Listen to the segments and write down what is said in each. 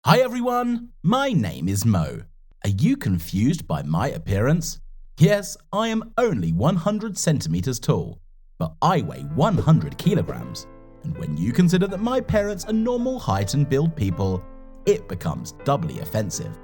Hi everyone, my name is Mo. Are you confused by my appearance? Yes, I am only 100 centimeters tall, but I weigh 100 kilograms. And when you consider that my parents are normal height and build people, it becomes doubly offensive.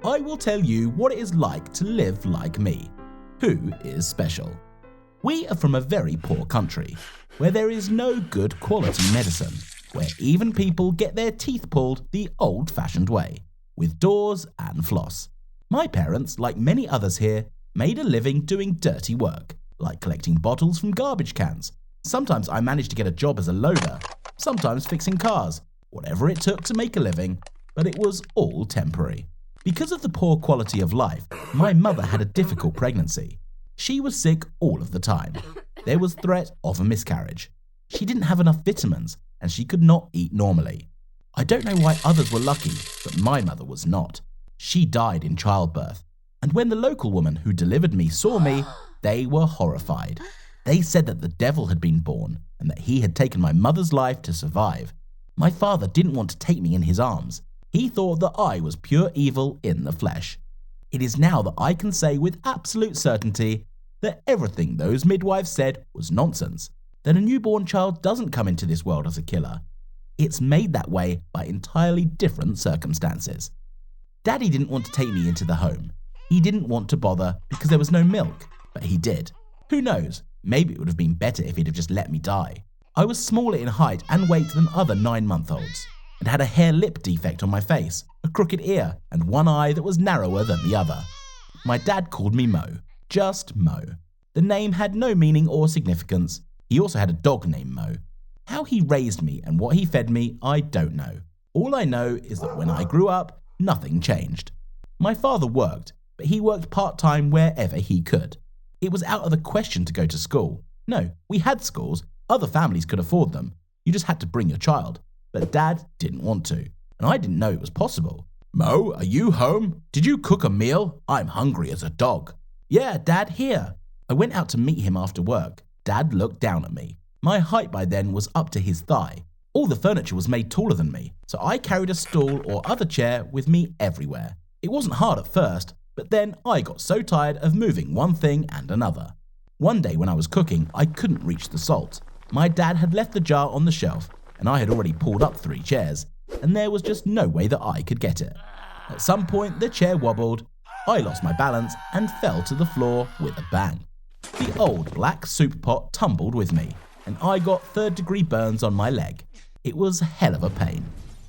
I will tell you what it is like to live like me. Who is special? We are from a very poor country, where there is no good quality medicine, where even people get their teeth pulled the old-fashioned way, with doors and floss. My parents, like many others here, made a living doing dirty work, like collecting bottles from garbage cans. Sometimes I managed to get a job as a loader, sometimes fixing cars, whatever it took to make a living, but it was all temporary. Because of the poor quality of life, my mother had a difficult pregnancy. She was sick all of the time. There was threat of a miscarriage. She didn't have enough vitamins, and she could not eat normally. I don't know why others were lucky, but my mother was not. She died in childbirth, and when the local woman who delivered me saw me, they were horrified. They said that the devil had been born, and that he had taken my mother's life to survive. My father didn't want to take me in his arms. He thought that I was pure evil in the flesh. It is now that I can say with absolute certainty that everything those midwives said was nonsense, that a newborn child doesn't come into this world as a killer. It's made that way by entirely different circumstances. Daddy didn't want to take me into the home. He didn't want to bother because there was no milk, but he did. Who knows, maybe it would have been better if he'd have just let me die. I was smaller in height and weight than other 9-month-olds, and had a hair lip defect on my face, a crooked ear, and one eye that was narrower than the other. My dad called me Mo, just Mo. The name had no meaning or significance. He also had a dog named Mo. How he raised me and what he fed me, I don't know. All I know is that when I grew up, nothing changed. My father worked, but he worked part-time wherever he could. It was out of the question to go to school. No, we had schools. Other families could afford them. You just had to bring your child. But Dad didn't want to, and I didn't know it was possible. Mo, are you home? Did you cook a meal? I'm hungry as a dog. Yeah, Dad, here. I went out to meet him after work. Dad looked down at me. My height by then was up to his thigh. All the furniture was made taller than me, so I carried a stool or other chair with me everywhere. It wasn't hard at first, but then I got so tired of moving one thing and another. One day when I was cooking, I couldn't reach the salt. My dad had left the jar on the shelf, and I had already pulled up 3 chairs, and there was just no way that I could get it. At some point, the chair wobbled, I lost my balance and fell to the floor with a bang. The old black soup pot tumbled with me, and I got 3rd-degree burns on my leg. It was a hell of a pain.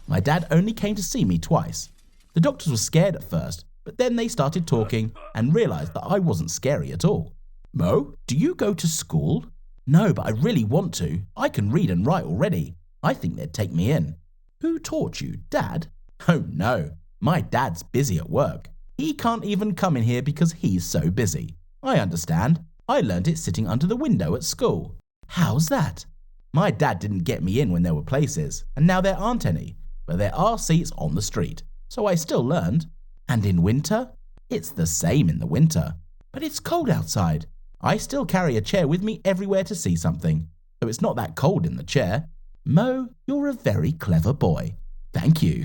My dad only came to see me twice. The doctors were scared at first, but then they started talking and realized that I wasn't scary at all. Mo, do you go to school? No, but I really want to. I can read and write already. I think they'd take me in. Who taught you, Dad? Oh no, my dad's busy at work. He can't even come in here because he's so busy. I understand. I learned it sitting under the window at school. How's that? My dad didn't get me in when there were places, and now there aren't any, but there are seats on the street, so I still learned. And in winter? It's the same in the winter, but it's cold outside. I still carry a chair with me everywhere to see something, so it's not that cold in the chair. Mo, you're a very clever boy. Thank you.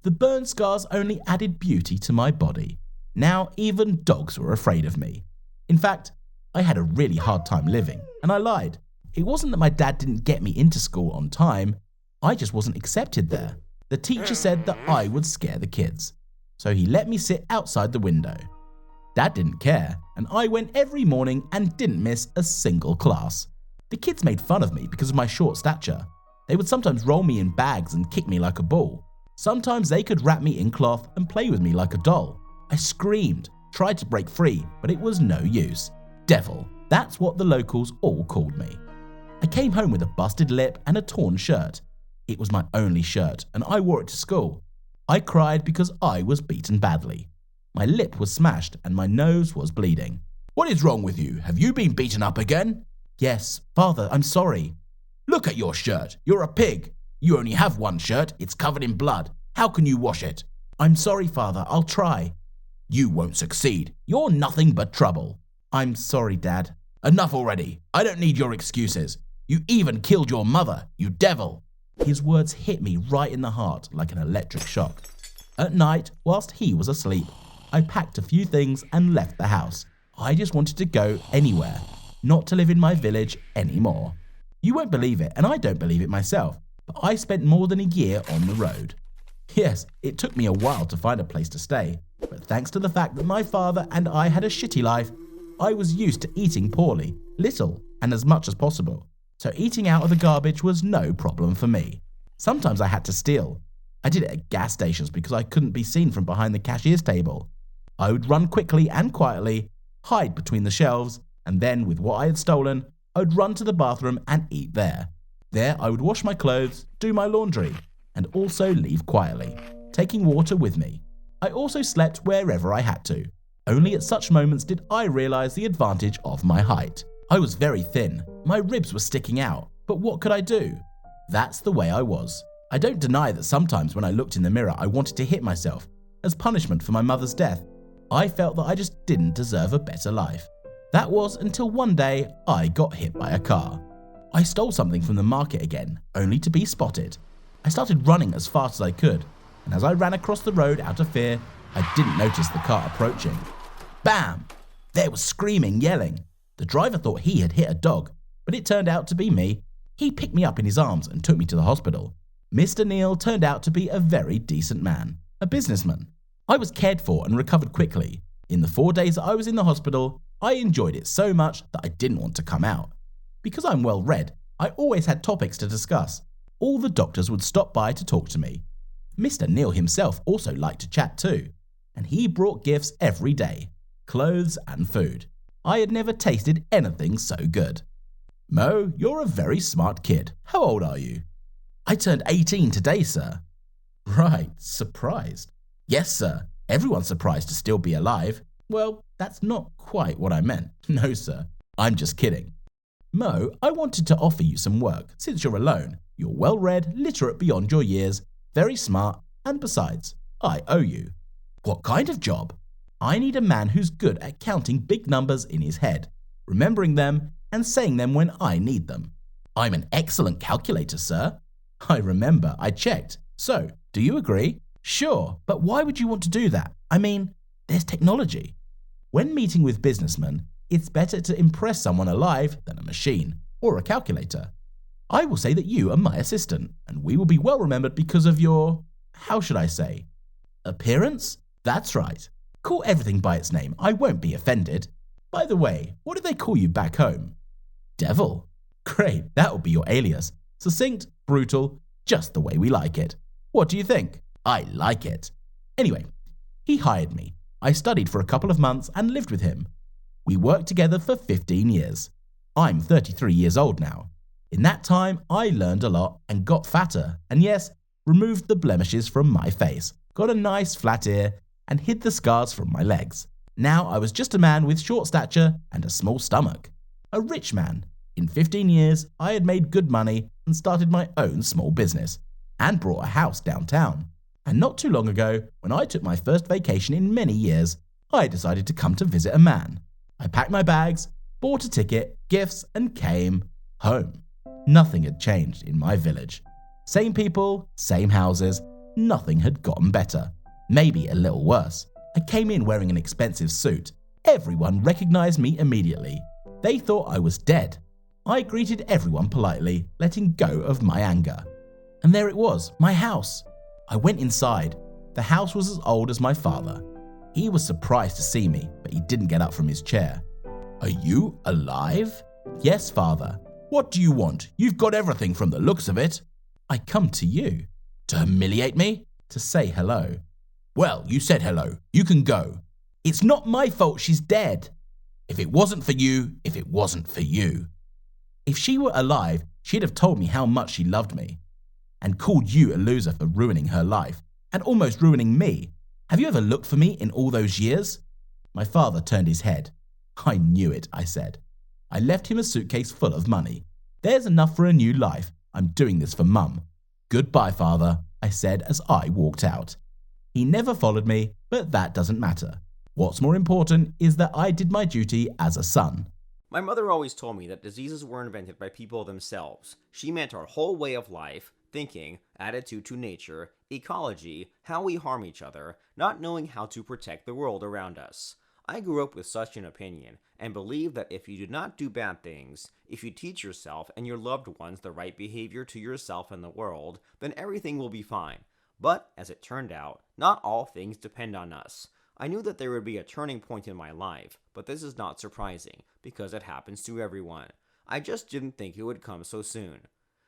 The burn scars only added beauty to my body. Now even dogs were afraid of me. In fact, I had a really hard time living, and I lied. It wasn't that my dad didn't get me into school on time. I just wasn't accepted there. The teacher said that I would scare the kids, so he let me sit outside the window. Dad didn't care, and I went every morning and didn't miss a single class. The kids made fun of me because of my short stature. They would sometimes roll me in bags and kick me like a ball. Sometimes they could wrap me in cloth and play with me like a doll. I screamed, tried to break free, but it was no use. Devil, that's what the locals all called me. I came home with a busted lip and a torn shirt. It was my only shirt, and I wore it to school. I cried because I was beaten badly. My lip was smashed and my nose was bleeding. What is wrong with you? Have you been beaten up again? Yes, Father, I'm sorry. Look at your shirt. You're a pig. You only have one shirt. It's covered in blood. How can you wash it? I'm sorry, Father. I'll try. You won't succeed. You're nothing but trouble. I'm sorry, Dad. Enough already. I don't need your excuses. You even killed your mother, you devil. His words hit me right in the heart like an electric shock. At night, whilst he was asleep, I packed a few things and left the house. I just wanted to go anywhere, not to live in my village anymore. You won't believe it, and I don't believe it myself, but I spent more than a year on the road. Yes, it took me a while to find a place to stay, but thanks to the fact that my father and I had a shitty life, I was used to eating poorly, little and as much as possible. So eating out of the garbage was no problem for me. Sometimes I had to steal. I did it at gas stations because I couldn't be seen from behind the cashier's table. I would run quickly and quietly, hide between the shelves, and then with what I had stolen, I would run to the bathroom and eat there. There I would wash my clothes, do my laundry, and also leave quietly, taking water with me. I also slept wherever I had to. Only at such moments did I realize the advantage of my height. I was very thin, my ribs were sticking out, but what could I do? That's the way I was. I don't deny that sometimes when I looked in the mirror I wanted to hit myself, as punishment for my mother's death. I felt that I just didn't deserve a better life. That was until one day I got hit by a car. I stole something from the market again, only to be spotted. I started running as fast as I could, and as I ran across the road out of fear, I didn't notice the car approaching. Bam! There was screaming, yelling. The driver thought he had hit a dog, but it turned out to be me. He picked me up in his arms and took me to the hospital. Mr. Neal turned out to be a very decent man, a businessman. I was cared for and recovered quickly. In the 4 days I was in the hospital, I enjoyed it so much that I didn't want to come out. Because I'm well read, I always had topics to discuss. All the doctors would stop by to talk to me. Mr. Neal himself also liked to chat too, and he brought gifts every day, clothes and food. I had never tasted anything so good. Mo, you're a very smart kid. How old are you? I turned 18 today, sir. Right, surprised. Yes, sir. Everyone's surprised to still be alive. Well, that's not quite what I meant. No, sir. I'm just kidding. Mo, I wanted to offer you some work since you're alone. You're well-read, literate beyond your years, very smart, and besides, I owe you. What kind of job? I need a man who's good at counting big numbers in his head, remembering them, and saying them when I need them. I'm an excellent calculator, sir. I remember, I checked. So, do you agree? Sure, but why would you want to do that? I mean, there's technology. When meeting with businessmen, it's better to impress someone alive than a machine or a calculator. I will say that you are my assistant, and we will be well remembered because of your, how should I say, appearance? That's right. Call everything by its name. I won't be offended. By the way, what do they call you back home? Devil. Great, that will be your alias. Succinct, brutal, just the way we like it. What do you think? I like it. Anyway, he hired me. I studied for a couple of months and lived with him. We worked together for 15 years. I'm 33 years old now. In that time, I learned a lot and got fatter, and yes, removed the blemishes from my face, got a nice flat ear, and hid the scars from my legs. Now I was just a man with short stature and a small stomach. A rich man. In 15 years, I had made good money and started my own small business, and bought a house downtown. And not too long ago, when I took my first vacation in many years, I decided to come to visit a man. I packed my bags, bought a ticket, gifts, and came home. Nothing had changed in my village. Same people, same houses, nothing had gotten better. Maybe a little worse. I came in wearing an expensive suit. Everyone recognized me immediately. They thought I was dead. I greeted everyone politely, letting go of my anger. And there it was, my house. I went inside. The house was as old as my father. He was surprised to see me, but he didn't get up from his chair. Are you alive? Yes, father. What do you want? You've got everything from the looks of it. I come to you. To humiliate me? To say hello. Well, you said hello. You can go. It's not my fault she's dead. If it wasn't for you, if it wasn't for you. If she were alive, she'd have told me how much she loved me. And called you a loser for ruining her life. And almost ruining me. Have you ever looked for me in all those years? My father turned his head. I knew it, I said. I left him a suitcase full of money. There's enough for a new life. I'm doing this for Mum. Goodbye, father, I said as I walked out. He never followed me, but that doesn't matter. What's more important is that I did my duty as a son. My mother always told me that diseases were invented by people themselves. She meant our whole way of life, thinking, attitude to nature, ecology, how we harm each other, not knowing how to protect the world around us. I grew up with such an opinion and believe that if you do not do bad things, if you teach yourself and your loved ones the right behavior to yourself and the world, then everything will be fine. But, as it turned out, not all things depend on us. I knew that there would be a turning point in my life, but this is not surprising, because it happens to everyone. I just didn't think it would come so soon.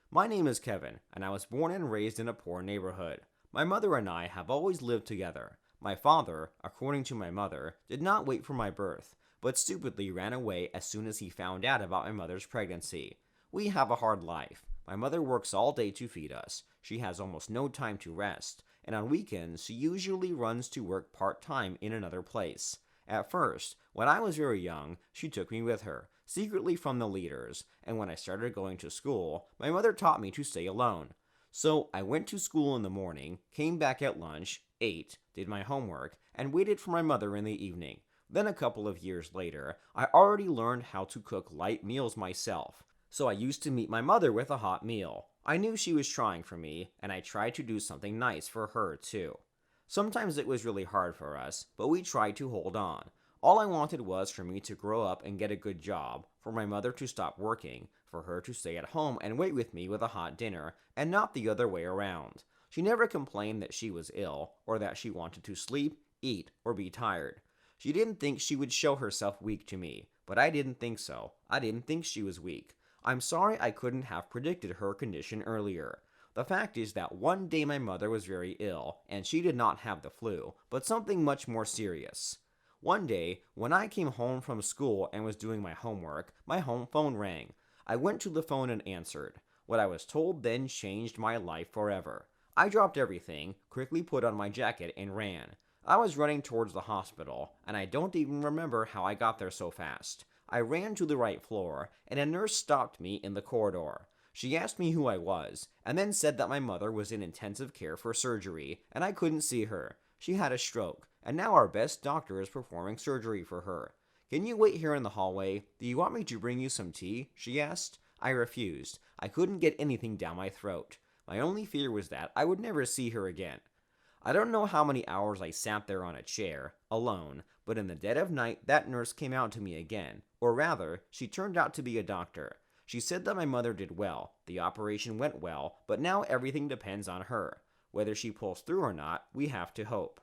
My name is Kevin, and I was born and raised in a poor neighborhood. My mother and I have always lived together. My father, according to my mother, did not wait for my birth, but stupidly ran away as soon as he found out about my mother's pregnancy. We have a hard life. My mother works all day to feed us. She has almost no time to rest, and on weekends she usually runs to work part-time in another place. At first, when I was very young, she took me with her, secretly from the leaders, and when I started going to school, my mother taught me to stay alone. So I went to school in the morning, came back at lunch, ate, did my homework, and waited for my mother in the evening. Then a couple of years later, I already learned how to cook light meals myself. So I used to meet my mother with a hot meal. I knew she was trying for me, and I tried to do something nice for her too. Sometimes it was really hard for us, but we tried to hold on. All I wanted was for me to grow up and get a good job, for my mother to stop working, for her to stay at home and wait with me with a hot dinner, and not the other way around. She never complained that she was ill, or that she wanted to sleep, eat, or be tired. She didn't think she would show herself weak to me, but I didn't think so. I didn't think she was weak. I'm sorry I couldn't have predicted her condition earlier. The fact is that one day my mother was very ill, and she did not have the flu, but something much more serious. One day, when I came home from school and was doing my homework, my home phone rang. I went to the phone and answered. What I was told then changed my life forever. I dropped everything, quickly put on my jacket, and ran. I was running towards the hospital, and I don't even remember how I got there so fast. I ran to the right floor, and a nurse stopped me in the corridor. She asked me who I was, and then said that my mother was in intensive care for surgery, and I couldn't see her. She had a stroke, and now our best doctor is performing surgery for her. Can you wait here in the hallway? Do you want me to bring you some tea? She asked. I refused. I couldn't get anything down my throat. My only fear was that I would never see her again. I don't know how many hours I sat there on a chair, alone, but in the dead of night that nurse came out to me again, or rather, she turned out to be a doctor. She said that my mother did well, the operation went well, but now everything depends on her. Whether she pulls through or not, we have to hope.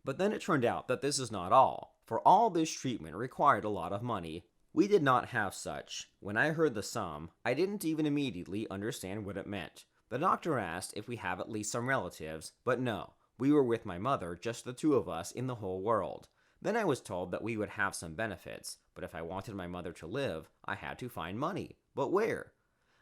But then it turned out that this is not all, for all this treatment required a lot of money. We did not have such. When I heard the sum, I didn't even immediately understand what it meant. The doctor asked if we have at least some relatives, but no. We were with my mother, just the two of us in the whole world. Then I was told that we would have some benefits, but if I wanted my mother to live, I had to find money. But where?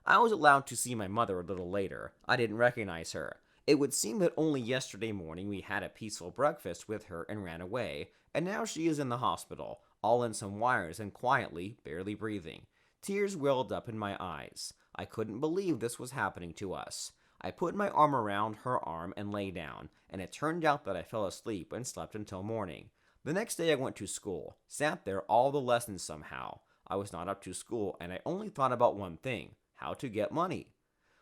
I was allowed to see my mother a little later. I didn't recognize her. It would seem that only yesterday morning we had a peaceful breakfast with her and ran away, and now she is in the hospital, all in some wires and quietly, barely breathing. Tears welled up in my eyes. I couldn't believe this was happening to us. I put my arm around her arm and lay down, and it turned out that I fell asleep and slept until morning. The next day I went to school, sat there all the lessons somehow. I was not up to school, and I only thought about one thing, how to get money.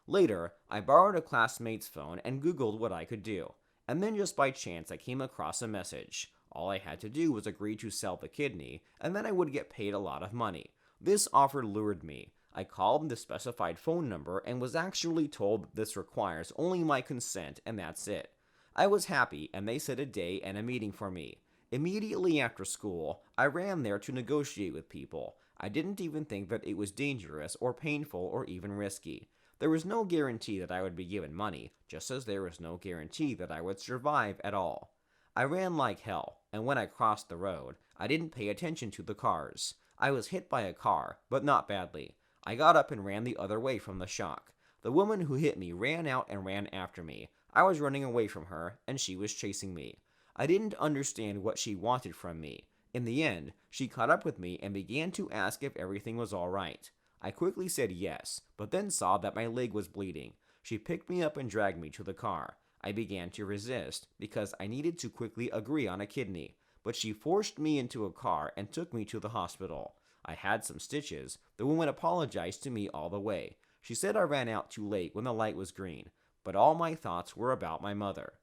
Later, I borrowed a classmate's phone and Googled what I could do, and then just by chance I came across a message. All I had to do was agree to sell the kidney, and then I would get paid a lot of money. This offer lured me. I called the specified phone number and was actually told that this requires only my consent and that's it. I was happy and they set a day and a meeting for me. Immediately after school, I ran there to negotiate with people. I didn't even think that it was dangerous or painful or even risky. There was no guarantee that I would be given money, just as there was no guarantee that I would survive at all. I ran like hell, and when I crossed the road, I didn't pay attention to the cars. I was hit by a car, but not badly. I got up and ran the other way from the shock. The woman who hit me ran out and ran after me. I was running away from her, and she was chasing me. I didn't understand what she wanted from me. In the end, she caught up with me and began to ask if everything was all right. I quickly said yes, but then saw that my leg was bleeding. She picked me up and dragged me to the car. I began to resist, because I needed to quickly agree on a kidney, but she forced me into a car and took me to the hospital. I had some stitches. The woman apologized to me all the way. She said I ran out too late when the light was green. but all my thoughts were about my mother.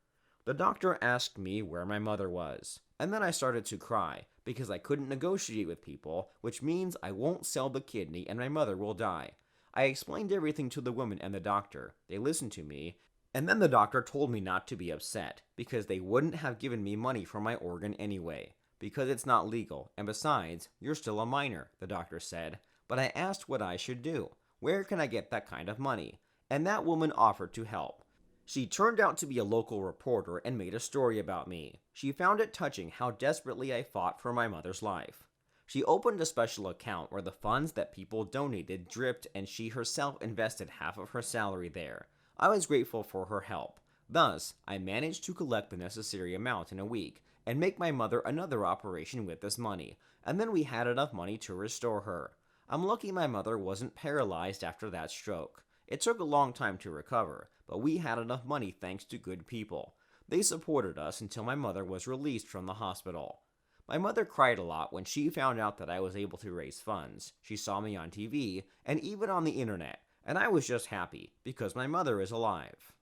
The doctor asked me where my mother was, and then I started to cry because I couldn't negotiate with people, which means I won't sell the kidney and my mother will die. I explained everything to the woman and the doctor. They listened to me, and then the doctor told me not to be upset because they wouldn't have given me money for my organ anyway, because it's not legal, and besides, you're still a minor, the doctor said. But I asked what I should do. Where can I get that kind of money? And that woman offered to help. She turned out to be a local reporter and made a story about me. She found it touching how desperately I fought for my mother's life. She opened a special account where the funds that people donated dripped, and she herself invested half of her salary there. I was grateful for her help. Thus, I managed to collect the necessary amount in a week and make my mother another operation with this money, and then we had enough money to restore her. I'm lucky my mother wasn't paralyzed after that stroke. It took a long time to recover, but we had enough money thanks to good people. They supported us until my mother was released from the hospital. My mother cried a lot when she found out that I was able to raise funds. She saw me on TV and even on the internet, and I was just happy because my mother is alive.